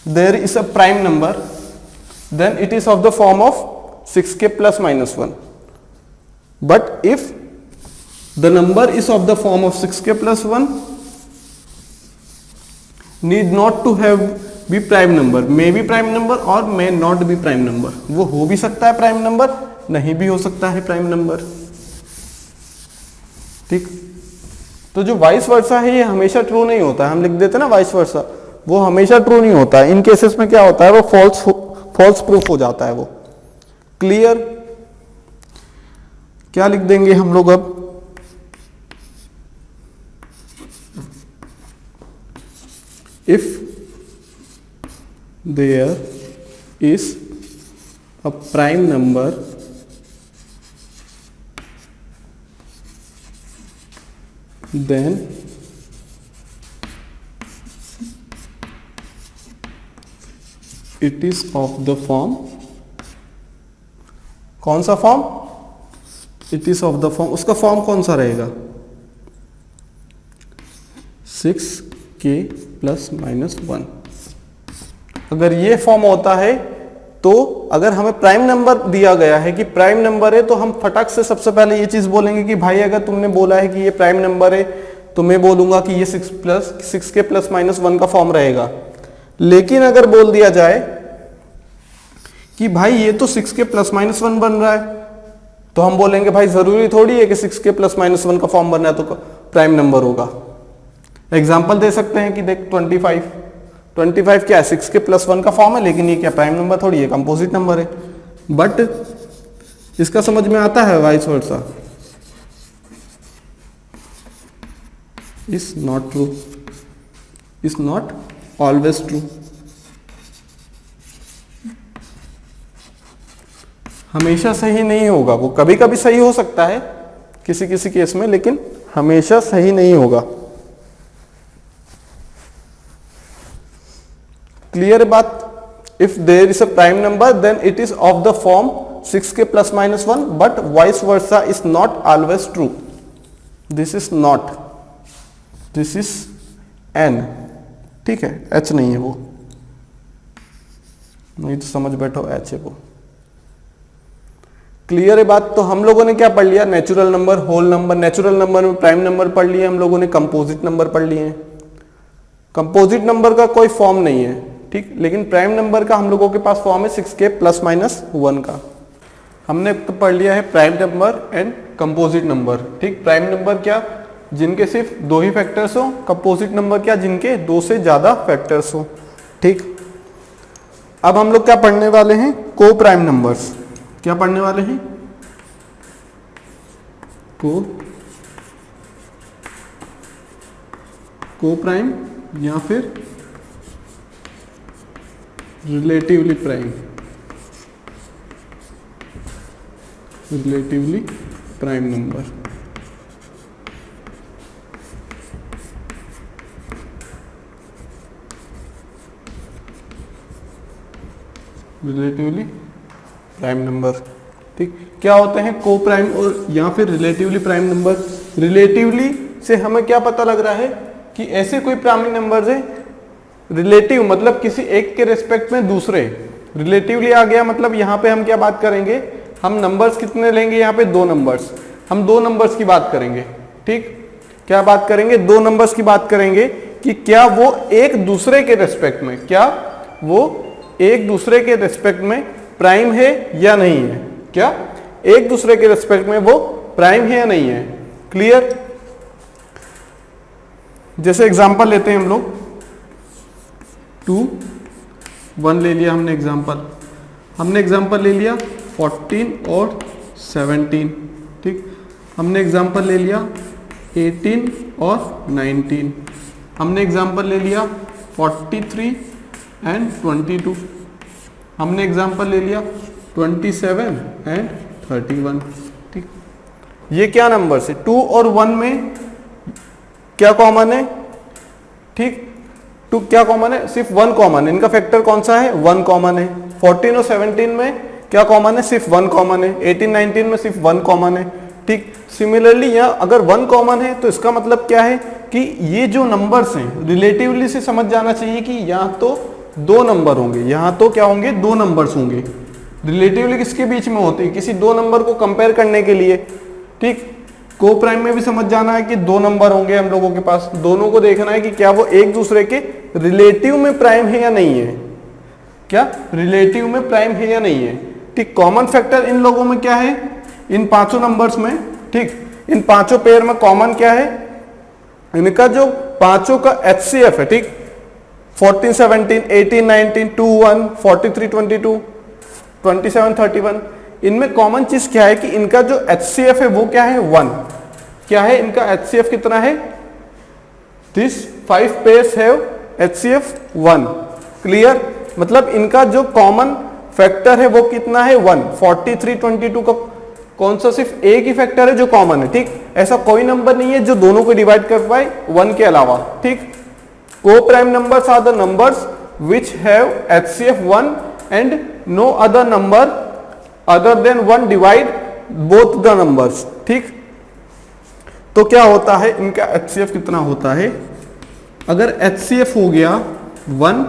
S1: there is a prime number then it is of the form of 6k + -1, but if the number is of the form of 6k + 1 need not to have be prime number, may be prime number और may not be prime number। वो हो भी सकता है prime number, नहीं भी हो सकता है प्राइम नंबर। ठीक, तो जो वाइस वर्सा है ये हमेशा ट्रू नहीं होता है। हम लिख देते ना वाइस वर्सा, वो हमेशा ट्रू नहीं होता है। इन केसेस में क्या होता है, वो फॉल्स प्रूफ हो जाता है वो। क्लियर? क्या लिख देंगे हम लोग अब? If there is a prime number then it is of the form, कौन सा form? It is of the form. उसका फॉर्म कौन सा रहेगा? 6k + -1। अगर ये फॉर्म होता है तो अगर हमें प्राइम नंबर दिया गया है कि प्राइम नंबर है, तो हम फटक से सबसे पहले ये चीज बोलेंगे कि भाई अगर तुमने बोला है कि ये प्राइम नंबर है तो मैं बोलूंगा कि ये 6k + -1 का फॉर्म रहेगा। लेकिन अगर बोल दिया जाए कि भाई ये तो 6k + -1 बन रहा है, तो हम बोलेंगे भाई जरूरी थोड़ी है कि 6k + -1 का फॉर्म बनना है तो प्राइम नंबर होगा। एग्जाम्पल दे सकते हैं कि देख 25 क्या है? 6k + 1 का फॉर्म है, लेकिन ये क्या प्राइम नंबर थोड़ी है, कंपोजिट नंबर है। बट इसका समझ में आता है vice versa, is not true, is not always true. हमेशा सही नहीं होगा वो, कभी कभी सही हो सकता है किसी किसी केस में, लेकिन हमेशा सही नहीं होगा। क्लियर बात? If there is a prime number then it is of the form 6k + -1 but vice versa is not always true. This is not, this is n। ठीक है, h नहीं है वो, नहीं तो समझ बैठो h है वो। क्लियर है बात? तो हम लोगों ने क्या पढ़ लिया? Natural number, whole number. Natural number में प्राइम नंबर पढ़ लिए हम लोगों ने, कंपोजिट नंबर पढ़ लिए हैं। कंपोजिट नंबर का कोई फॉर्म नहीं है, ठीक, लेकिन प्राइम नंबर का हम लोगों के पास फॉर्म है 6k + -1 का। हमने तो पढ़ लिया है prime number and composite number. ठीक, प्राइम नंबर क्या? जिनके सिर्फ 2 ही फैक्टर्स हो। कंपोजिट नंबर क्या? जिनके 2 से ज्यादा फैक्टर्स हो। ठीक, अब हम लोग क्या पढ़ने वाले हैं? को प्राइम नंबर्स। क्या पढ़ने वाले हैं? को प्राइम या फिर relatively prime. Relatively prime number. Relatively prime number, ठीक। क्या होते हैं को प्राइम और या फिर रिलेटिवली प्राइम नंबर। रिलेटिवली से हमें क्या पता लग रहा है कि ऐसे कोई प्राइम नंबर्स है, रिलेटिव मतलब किसी एक के रेस्पेक्ट में दूसरे, रिलेटिवली आ गया मतलब यहाँ पे हम क्या बात करेंगे, हम नंबर्स कितने लेंगे, यहाँ पे 2 नंबर्स, हम 2 नंबर्स की बात करेंगे, ठीक। क्या बात करेंगे, 2 नंबर्स की बात करेंगे कि क्या वो एक दूसरे के रेस्पेक्ट में, क्या वो एक दूसरे के रेस्पेक्ट में प्राइम है या नहीं है, क्या एक दूसरे के रेस्पेक्ट में वो प्राइम है या नहीं है। क्लियर। जैसे एग्जांपल लेते हैं हम लोग, 2 1 ले लिया हमने एग्जांपल ले लिया 14 और 17, ठीक। हमने एग्जांपल ले लिया 18 और 19, हमने एग्जांपल ले लिया 43 एंड 22, हमने एग्जांपल ले लिया 27 एंड 31, ठीक। ये क्या नंबर है, 2 और 1 में क्या कॉमन है, ठीक। 2 क्या कॉमन है, सिर्फ 1 कॉमन है, इनका फैक्टर कौन सा है, 1 कॉमन है। 14 और 17 में क्या कॉमन है, सिर्फ 1 कॉमन है। 18 19 में सिर्फ 1 कॉमन है, ठीक। सिमिलरली यहाँ अगर 1 कॉमन है तो इसका मतलब क्या है कि ये जो नंबर्स हैं रिलेटिवली से समझ जाना चाहिए कि यहाँ तो 2 नंबर होंगे, यहाँ तो क्या होंगे, 2 नंबर्स होंगे। रिलेटिवली किसके बीच में होते हैं, किसी 2 नंबर को कंपेयर करने के लिए, ठीक। को प्राइम में भी समझ जाना है कि 2 नंबर होंगे हम लोगों के पास, दोनों को देखना है कि क्या वो एक दूसरे के रिलेटिव में प्राइम है या नहीं है, क्या रिलेटिव में प्राइम है या नहीं है, ठीक। कॉमन फैक्टर इन लोगों में क्या है, इन 5 नंबर्स में, ठीक। इन 5 पेयर में कॉमन क्या है, इनका जो 5 का HCF है, ठीक। 14 17 18 19 2 1 43 22 27 31, इनमें कॉमन चीज क्या है कि इनका जो HCF है वो क्या है, 1। क्या है इनका HCF कितना है, this 5 pairs have HCF 1। Clear. मतलब इनका जो कॉमन फैक्टर है वो कितना है, 1। 43 22 का कौन सा सिर्फ एक ही फैक्टर है जो कॉमन है, ठीक। ऐसा कोई नंबर नहीं है जो दोनों को डिवाइड कर पाए 1 के अलावा, ठीक। Coprime numbers are the numbers which have HCF 1 and no other number other than 1 divide both the numbers, ठीक। तो क्या होता है, इनका HCF कितना होता है, अगर HCF हो गया 1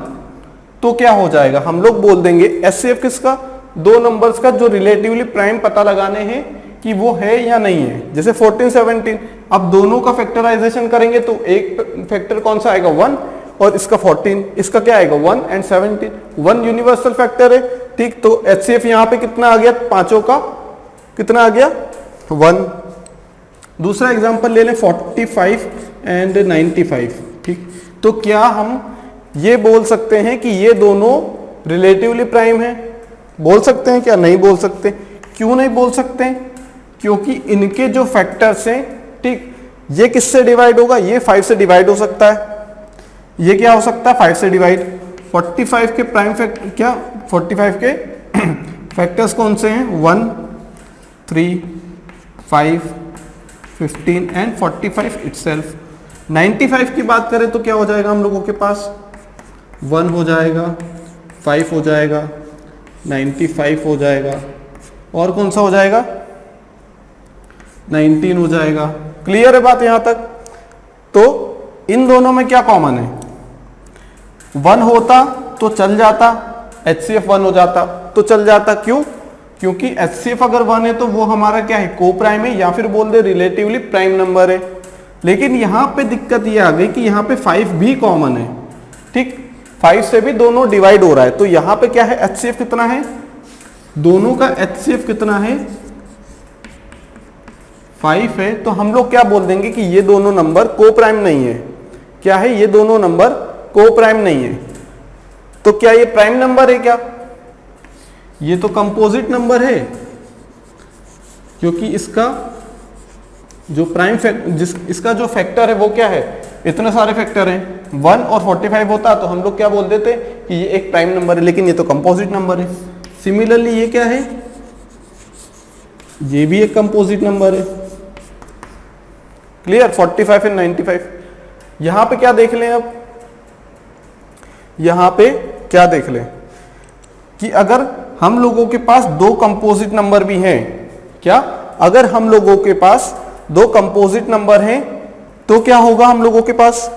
S1: तो क्या हो जाएगा, हम लोग बोल देंगे HCF किसका, 2 नंबर्स का जो रिलेटिवली प्राइम पता लगाने हैं कि वो है या नहीं है। जैसे 14 17, अब दोनों का फैक्टराइजेशन करेंगे तो एक फैक्टर कौन सा आएगा, 1, और इसका 14, इसका क्या आएगा 1 एंड 17, 1 यूनिवर्सल फैक्टर है, ठीक। तो HCF यहाँ पे कितना आ गया, 5 का कितना आ गया, 1। दूसरा एग्जांपल ले लें 45 एंड 95, ठीक। तो क्या हम ये बोल सकते हैं कि ये दोनों रिलेटिवली प्राइम है, बोल सकते हैं क्या, नहीं बोल सकते। क्यों नहीं बोल सकते, क्योंकि इनके जो फैक्टर्स हैं, ठीक, ये किससे डिवाइड होगा, ये 5 से डिवाइड हो सकता है, ये क्या हो सकता है 5 से डिवाइड। 45 के प्राइम फैक्टर क्या, 45 के फैक्टर्स कौन से हैं, 1 3 5 15 एंड 45 इटसेल्फ। 95 की बात करें तो क्या हो जाएगा हम लोगों के पास, 1 हो जाएगा, 5 हो जाएगा, 95 हो जाएगा, और कौन सा हो जाएगा, 19 हो जाएगा। क्लियर है बात यहां तक। तो इन दोनों में क्या कॉमन है, 1 होता तो चल जाता, HCF 1 हो जाता तो चल जाता, क्यों, क्योंकि HCF अगर 1 है तो वो हमारा क्या है, को प्राइम है, या फिर बोल दे रिलेटिवली प्राइम नंबर है। लेकिन यहां पे दिक्कत ये आ गई कि यहां पे 5 भी कॉमन है, ठीक। 5 से भी दोनों डिवाइड हो रहा है, तो यहां पे क्या है, HCF कितना है, दोनों का HCF कितना है, 5 है। तो हम लोग क्या बोल देंगे कि ये दोनों नंबर को प्राइम नहीं है। क्या है, ये दोनों नंबर को प्राइम नहीं है। तो क्या ये प्राइम नंबर है क्या, ये तो कंपोजिट नंबर है, क्योंकि इसका जो प्राइम इसका जो फैक्टर है वो क्या है, इतने सारे फैक्टर हैं, 1 और 45 होता तो हम लोग क्या बोल देते कि ये एक प्राइम नंबर है, लेकिन ये तो कंपोजिट नंबर है। सिमिलरली ये क्या है, ये भी एक कंपोजिट नंबर है। क्लियर? 45 एंड 95। यहां पे क्या देख लें, अब यहां पे क्या देख लें कि अगर हम लोगों के पास दो कंपोजिट नंबर भी हैं, क्या अगर हम लोगों के पास दो कंपोजिट नंबर हैं तो क्या होगा हम लोगों के पास,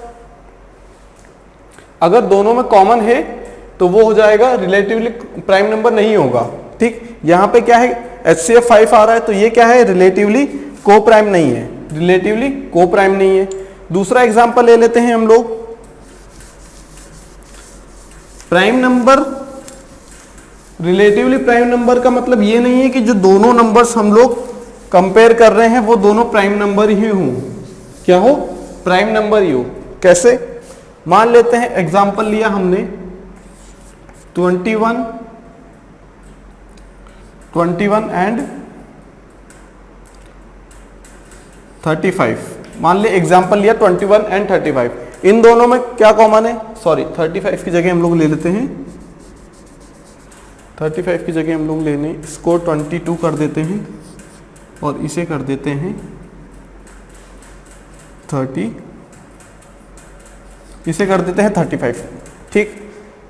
S1: अगर दोनों में कॉमन है तो वो हो जाएगा रिलेटिवली प्राइम नंबर नहीं होगा। ठीक, यहां पे क्या है HCF 5 आ रहा है तो ये क्या है रिलेटिवली को प्राइम नहीं है, रिलेटिवली को प्राइम नहीं है। दूसरा एग्जांपल ले लेते हैं हम लोग, prime number. Relatively prime number का मतलब ये नहीं है कि जो दोनों नंबर्स हम लोग कंपेयर कर रहे हैं वो दोनों प्राइम नंबर ही हों। क्या हो? प्राइम नंबर ही हो। कैसे? मान लेते हैं एग्जांपल लिया हमने 21 एंड 35। मान ले एग्जांपल लिया 21 एंड 35, इन दोनों में क्या कॉमन है? सॉरी 35 की जगह हम लोग ले लेते हैं, 35 की जगह हम लोग लेने इसको 22 कर देते हैं और इसे कर देते हैं 30, इसे कर देते हैं 35। ठीक,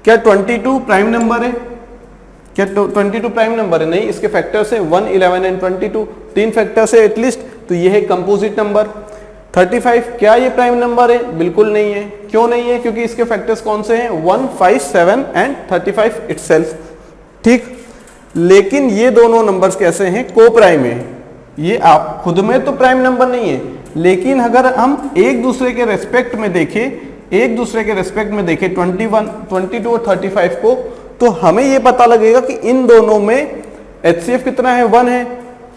S1: क्या 22 प्राइम नंबर है? क्या 22 प्राइम नंबर है? नहीं, इसके फैक्टर्स है 1, 11 एंड 22, 3 फैक्टर्स है एटलीस्ट, तो ये है कंपोजिट नंबर। 35 क्या ये प्राइम नंबर है? बिल्कुल नहीं है। क्यों नहीं है? क्योंकि इसके फैक्टर्स कौन से हैं? 1, 5, 7 एंड 35 इटसेल्फ। ठीक, लेकिन ये दोनों नंबर्स कैसे हैं? को प्राइम है। ये आप खुद में तो प्राइम नंबर नहीं है, लेकिन अगर हम एक दूसरे के रेस्पेक्ट में देखें, 21, 22 और 35 को, तो हमें ये पता लगेगा कि इन दोनों में HCF कितना है? 1 है।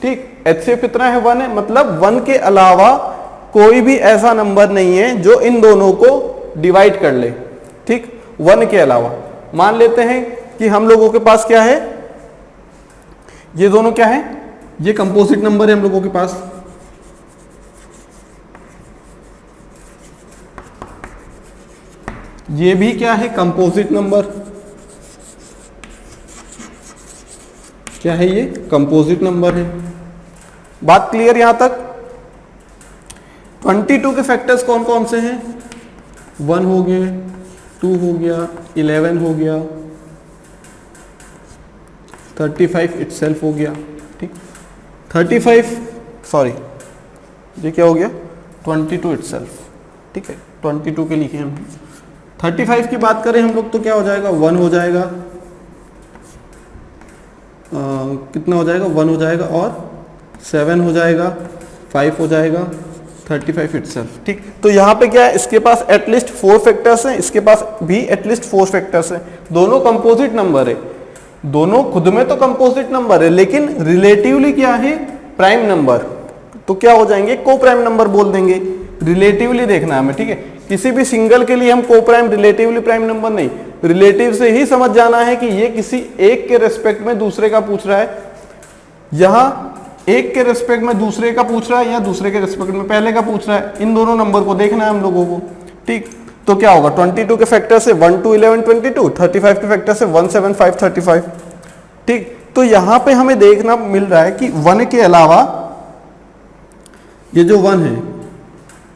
S1: ठीक, HCF कितना है? 1 है, मतलब 1 के अलावा कोई भी ऐसा नंबर नहीं है जो इन दोनों को डिवाइड कर ले। ठीक, 1 के अलावा। मान लेते हैं कि हम लोगों के पास क्या है, ये दोनों क्या है? ये कंपोजिट नंबर है हम लोगों के पास। ये भी क्या है? Composite number. क्या है ये? कंपोजिट नंबर है। बात क्लियर यहां तक? 22 के फैक्टर्स कौन कौन से हैं? 1 हो गए, 2 हो गया, 11 हो गया, 35 इटसेल्फ हो गया। ठीक, 35 सॉरी ये क्या हो गया? 22 इटसेल्फ। ठीक है, 22 के लिखे हम। 35 की बात करें हम लोग तो क्या हो जाएगा? 1 हो जाएगा, कितना हो जाएगा? 1 हो जाएगा और 7 हो जाएगा, 5 हो जाएगा, 35 इटसेल्फ। ठीक, तो यहाँ पे क्या है? इसके पास एटलीस्ट 4 फैक्टर्स हैं, इसके पास भी एटलीस्ट 4 फैक्टर्स हैं। दोनों कंपोजिट नंबर है, दोनों खुद में तो कंपोजिट नंबर है, लेकिन रिलेटिवली क्या है? Prime number. तो क्या हो जाएंगे? को प्राइम नंबर बोल देंगे। रिलेटिवली देखना है हमें। ठीक है, किसी भी सिंगल के लिए हम को प्राइम, रिलेटिवली प्राइम नंबर नहीं, रिलेटिव से ही समझ जाना है कि ये किसी एक के रेस्पेक्ट में दूसरे का पूछ रहा है, यहां एक के रेस्पेक्ट में दूसरे का पूछ रहा है या दूसरे के रेस्पेक्ट में पहले का पूछ रहा है। इन दोनों नंबर को देखना है हम लोगों को। ठीक, तो क्या होगा? 22 के फैक्टर से 1, 2, 11, 22, 35 के फैक्टर से 1, 7, 5, 35। ठीक, तो यहां पे हमें देखना मिल रहा है कि 1 के अलावा ये जो 1 है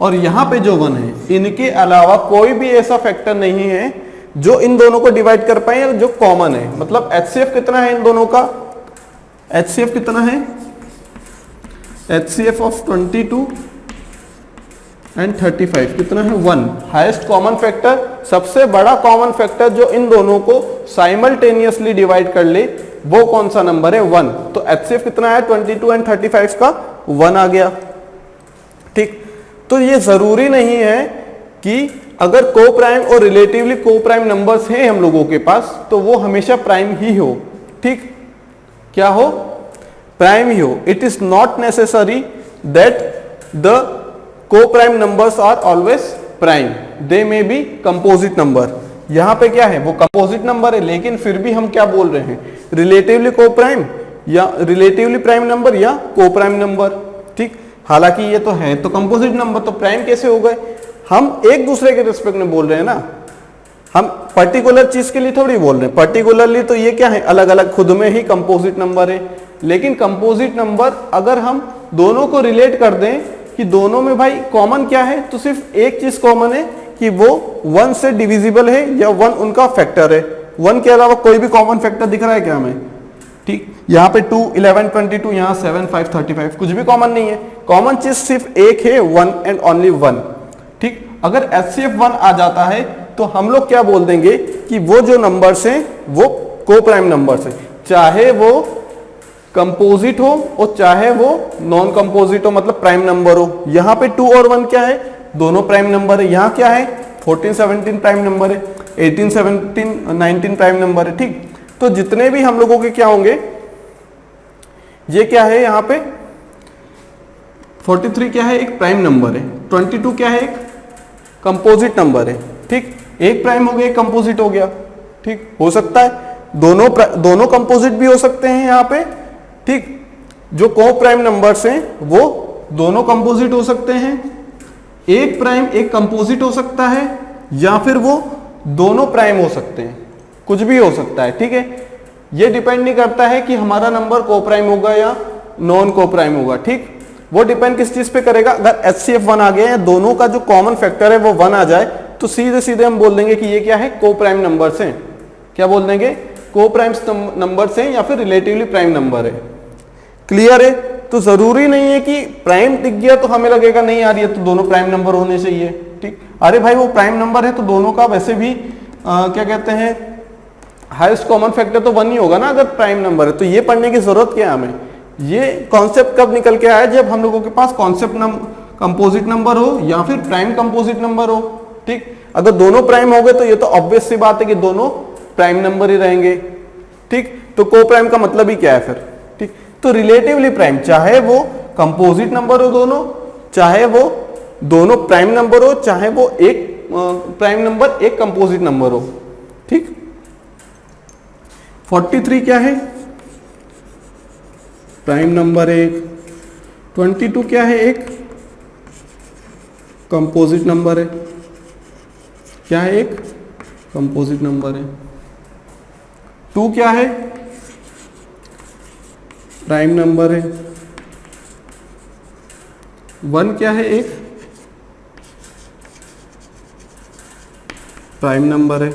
S1: और यहां पे जो 1 है, इनके अलावा कोई भी ऐसा फैक्टर नहीं है जो इन दोनों को डिवाइड कर पाए जो कॉमन है। मतलब HCF कितना है इन दोनों का? HCF कितना है? HCF ऑफ 22 एंड 35 कितना है? 1। हाईएस्ट कॉमन फैक्टर, सबसे बड़ा कॉमन फैक्टर जो इन दोनों को साइमल्टेनियसली डिवाइड कर ले, वो कौन सा नंबर है? 1। तो HCF कितना है? 22 एंड 35 का 1 आ गया। ठीक, तो ये जरूरी नहीं है कि अगर को प्राइम और रिलेटिवली को प्राइम नंबर्स हैं हम लोगों के पास तो वो हमेशा प्राइम ही हो। ठीक, क्या हो? प्राइम ही हो। It is not necessary that the coprime numbers are always prime, they may be composite number. यहां पे क्या है? वो कंपोजिट नंबर है, लेकिन फिर भी हम क्या बोल रहे हैं? रिलेटिवली को प्राइम या रिलेटिवली प्राइम नंबर या को प्राइम नंबर। ठीक, हालांकि ये तो है तो कंपोजिट नंबर, तो प्राइम कैसे हो गए? हम एक दूसरे के रिस्पेक्ट में बोल रहे हैं ना, हम पर्टिकुलर चीज के लिए थोड़ी बोल रहे हैं। पर्टिकुलरली तो ये क्या है? अलग अलग खुद में ही कंपोजिट नंबर है। लेकिन कंपोजिट नंबर अगर हम दोनों को रिलेट कर दें कि दोनों में भाई कॉमन क्या है, तो सिर्फ एक चीज कॉमन है कि वो 1 से डिविजिबल है या 1 उनका फैक्टर है। 1 के अलावा कोई भी कॉमन फैक्टर दिख रहा है क्या हमें? ठीक, यहाँ पे 2, 11, 22, यहाँ 7, 5, 35 कुछ भी कॉमन नहीं है। कॉमन चीज सिर्फ एक है, 1 एंड ओनली 1। ठीक, अगर HCF 1 आ जाता है तो हम लोग क्या बोल देंगे कि वो जो नंबर्स हैं वो को प्राइम नंबर्स है, चाहे वो कंपोजिट हो और चाहे वो नॉन कंपोजिट हो, मतलब प्राइम नंबर हो। यहाँ पे 2 और 1 क्या है? दोनों प्राइम नंबर है। यहाँ क्या है? 14, 17 प्राइम नंबर है, 18, 17, 19 प्राइम नंबर है। ठीक, तो जितने भी हम लोगों के क्या होंगे, ये क्या है यहाँ पे 43 क्या है? एक प्राइम नंबर है। 22 क्या है? एक कंपोजिट नंबर है। ठीक, एक प्राइम हो गया, एक कंपोजिट हो गया। ठीक, हो सकता है दोनों कंपोजिट भी हो सकते हैं यहाँ पे। ठीक, जो को प्राइम नंबर्स हैं वो दोनों कंपोजिट हो सकते हैं, एक प्राइम एक कंपोजिट हो सकता है, या फिर वो दोनों प्राइम हो सकते हैं, कुछ भी हो सकता है। ठीक है, ये डिपेंड नहीं करता है कि हमारा नंबर को प्राइम होगा या नॉन को प्राइम होगा। ठीक, वो डिपेंड किस चीज पे करेगा? अगर HCF 1 आ गया या दोनों का जो कॉमन फैक्टर है वो 1 आ जाए तो सीधे सीधे हम बोल देंगे कि ये क्या है? को प्राइम नंबर्स हैं। क्या बोल देंगे? को प्राइम नंबर्स हैं या फिर रिलेटिवली प्राइम नंबर है। क्लियर है? तो जरूरी नहीं है कि प्राइम दिख गया तो हमें लगेगा नहीं यार ये तो दोनों प्राइम नंबर होने चाहिए। ठीक, अरे भाई वो प्राइम नंबर है तो दोनों का वैसे भी क्या कहते हैं, हाईएस्ट कॉमन फैक्टर तो 1 ही होगा ना अगर प्राइम नंबर है। तो ये पढ़ने की जरूरत क्या है हमें? ये कॉन्सेप्ट कब निकल के आया? जब हम लोगों के पास कॉन्सेप्ट कंपोजिट नंबर हो या फिर प्राइम कंपोजिट नंबर हो। ठीक, अगर दोनों प्राइम हो गए तो ये तो ऑब्वियस सी बात है कि दोनों प्राइम नंबर ही रहेंगे। ठीक, तो को प्राइम का मतलब ही क्या है फिर? ठीक, तो रिलेटिवली प्राइम, चाहे वो कंपोजिट नंबर हो दोनों, चाहे वो दोनों प्राइम नंबर हो, चाहे वो एक प्राइम नंबर एक कंपोजिट नंबर हो। ठीक, 43 क्या है? प्राइम नंबर एक। 22 क्या है? एक कंपोजिट नंबर है। क्या है? एक कंपोजिट नंबर है। 2 क्या है? प्राइम नंबर है। 1 क्या है? एक प्राइम नंबर है।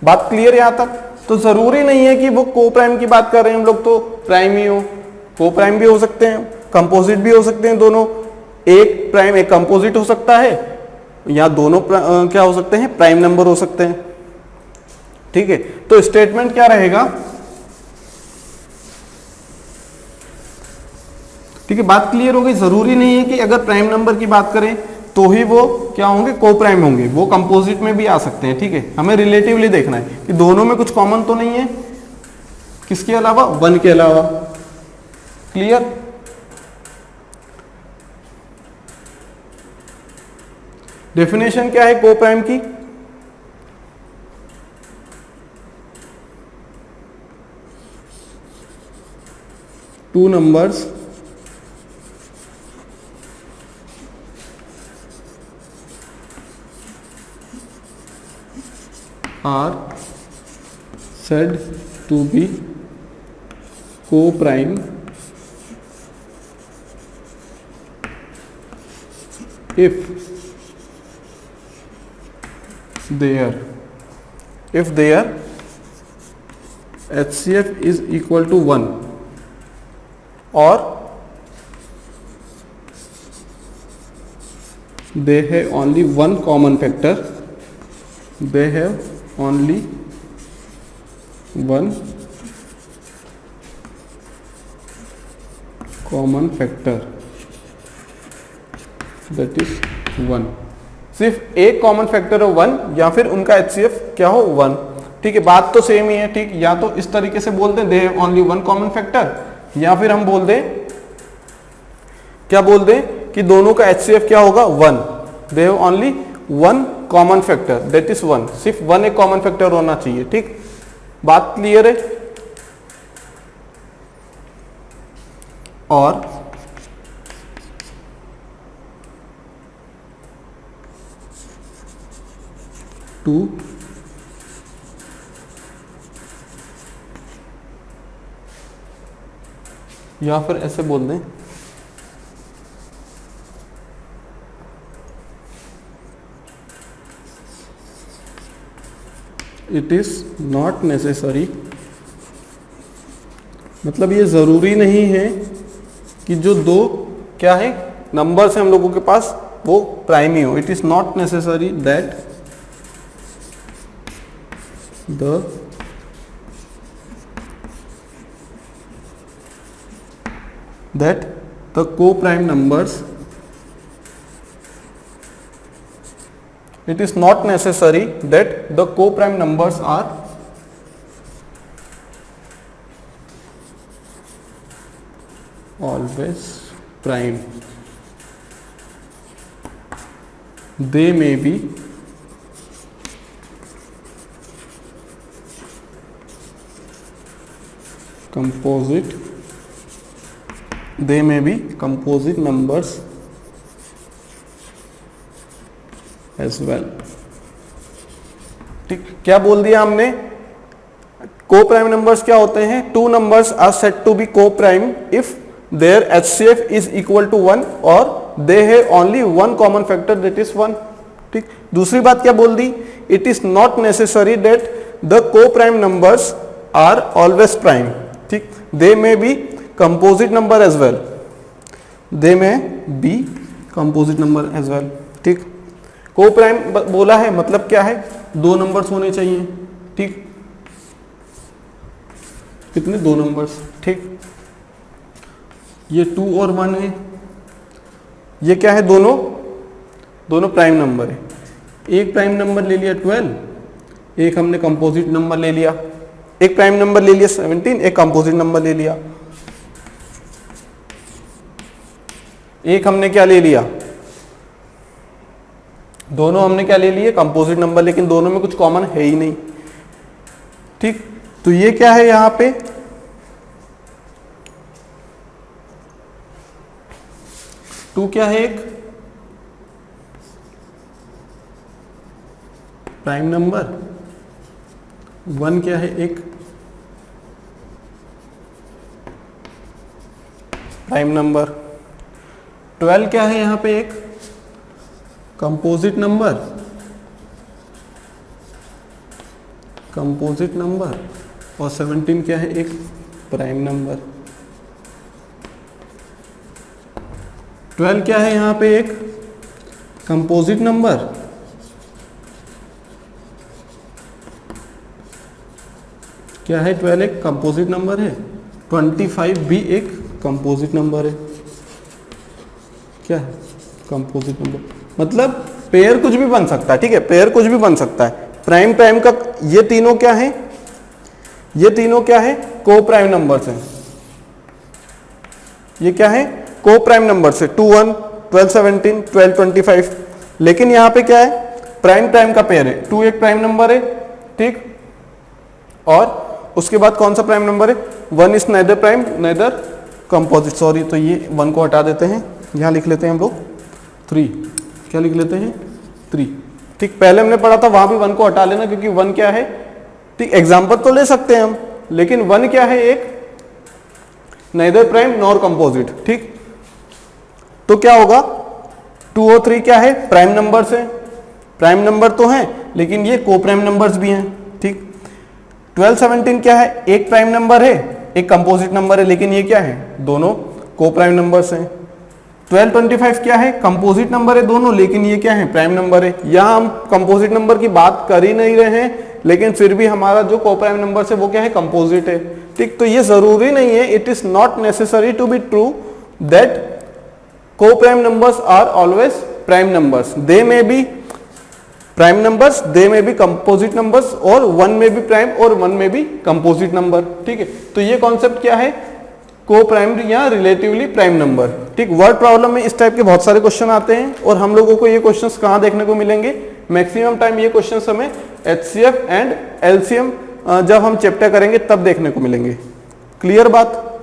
S1: बात क्लियर यहां तक? तो जरूरी नहीं है कि वो को प्राइम की बात कर रहे हैं हम लोग तो प्राइम ही हो। को प्राइम भी हो सकते हैं, कंपोजिट भी हो सकते हैं, दोनों एक प्राइम एक कंपोजिट हो सकता है, या दोनों क्या हो सकते हैं? प्राइम नंबर हो सकते हैं। ठीक है, तो स्टेटमेंट क्या रहेगा? ठीक है, बात क्लियर हो गई। जरूरी नहीं है कि अगर प्राइम नंबर की बात करें तो ही वो क्या होंगे? को प्राइम होंगे। वो कंपोजिट में भी आ सकते हैं। ठीक है, हमें रिलेटिवली देखना है कि दोनों में कुछ कॉमन तो नहीं है, किसके अलावा? 1 के अलावा। क्लियर? डेफिनेशन क्या है को प्राइम की? Two numbers are said to be co-prime if their HCF is equal to 1 or they have only one common factor. They have only one common factor, that is 1। सिर्फ एक common factor हो 1 या फिर उनका HCF क्या हो 1। ठीक है, बात तो सेम ही है। ठीक, या तो इस तरीके से बोल दें दे have only one common factor, या फिर हम बोल दें क्या बोल दें कि दोनों का HCF क्या होगा 1। दे have only one common factor, that is 1। सिर्फ 1 एक कॉमन फैक्टर होना चाहिए। ठीक, बात क्लियर है? और टू या फिर ऐसे बोल दें, इट इज नॉट नेसेसरी, मतलब ये जरूरी नहीं है कि जो दो क्या है नंबर्स हैं हम लोगों के पास वो प्राइम ही हो। It is not necessary that the co-prime numbers, it is not necessary that the co-prime numbers are always prime. They may be composite, they may be composite numbers as well. ठीक, क्या बोल दिया हमने? को prime numbers क्या होते हैं? Two numbers are said to be coprime if their HCF is equal to 1 और they have only one common factor that is 1. ठीक, दूसरी बात क्या बोल दी? It is not necessary that the coprime numbers are always prime. ठीक, they may be composite number as well, they may be composite number as well. ठीक, को prime बोला है मतलब क्या है? दो नंबर्स होने चाहिए. ठीक, कितने? दो नंबर्स. ठीक, ये 2 और 1 है, ये क्या है? दोनों प्राइम नंबर है. एक प्राइम नंबर ले लिया 12, एक हमने कंपोजिट नंबर ले लिया. एक प्राइम नंबर ले लिया 17, एक कंपोजिट नंबर ले लिया. एक हमने क्या ले लिया? दोनों हमने क्या ले लिए? कंपोजिट नंबर, लेकिन दोनों में कुछ कॉमन है ही नहीं. ठीक, तो ये क्या है यहां पे? टू क्या है? एक प्राइम नंबर. 1 क्या है? एक प्राइम नंबर. 12 क्या है यहां पे? एक कंपोजिट नंबर. और 17 क्या है? एक प्राइम नंबर. 12 क्या है यहां पे? एक कंपोजिट नंबर. क्या है? 12 एक कंपोजिट नंबर है. 25 भी एक कंपोजिट नंबर है. क्या है? Composite number. मतलब पेयर कुछ भी बन सकता है. ठीक है, पेयर कुछ भी बन सकता है. प्राइम प्राइम का ये तीनों क्या है? ये तीनों क्या है? को प्राइम नंबर्स हैं. ये क्या है? को प्राइम नंबर्स है. 2 1, 12 17, 12 25. लेकिन यहां पे क्या है? प्राइम प्राइम का पेयर है. 2 एक प्राइम नंबर है. ठीक, और उसके बाद कौन सा प्राइम नंबर है? 1 is neither prime neither composite. Sorry, तो ये 1 को हटा देते हैं. यहां लिख लेते हैं हम लोग 3. क्या लिख लेते हैं? 3. ठीक, पहले हमने पढ़ा था वहां भी 1 को हटा लेना, क्योंकि 1 क्या है? ठीक, एग्जाम्पल तो ले सकते हैं हम, लेकिन 1 क्या है? एक नाइदर प्राइम नॉर कंपोजिट. ठीक, तो क्या होगा? 2 और 3 क्या है? प्राइम नंबर्स हैं. प्राइम नंबर तो हैं, लेकिन ये को प्राइम नंबर्स भी हैं. ठीक, 12 17 क्या है? एक प्राइम नंबर है, एक कंपोजिट नंबर है, लेकिन ये क्या है? दोनों को प्राइम नंबर्स हैं. 12 25 क्या है? कंपोजिट नंबर है दोनों, लेकिन ये क्या है? प्राइम नंबर है. यहां हम कंपोजिट नंबर की बात कर ही नहीं रहे हैं, लेकिन फिर भी हमारा जो को प्राइम नंबर है वो क्या है? कंपोजिट है. ठीक, तो ये जरूरी नहीं है. It is not necessary to be true that coprime numbers are always prime numbers. They may be prime numbers, they may be composite numbers, और 1 में भी प्राइम और 1 में भी कंपोजिट नंबर. ठीक है, तो ये कॉन्सेप्ट क्या है? को प्राइम या रिलेटिवली प्राइम नंबर. ठीक, वर्ड प्रॉब्लम में इस टाइप के बहुत सारे क्वेश्चन आते हैं, और हम लोगों को ये क्वेश्चंस कहाँ देखने को मिलेंगे? मैक्सिमम टाइम ये क्वेश्चंस हमें HCF एंड LCM जब हम चैप्टर करेंगे तब देखने को मिलेंगे. क्लियर बात?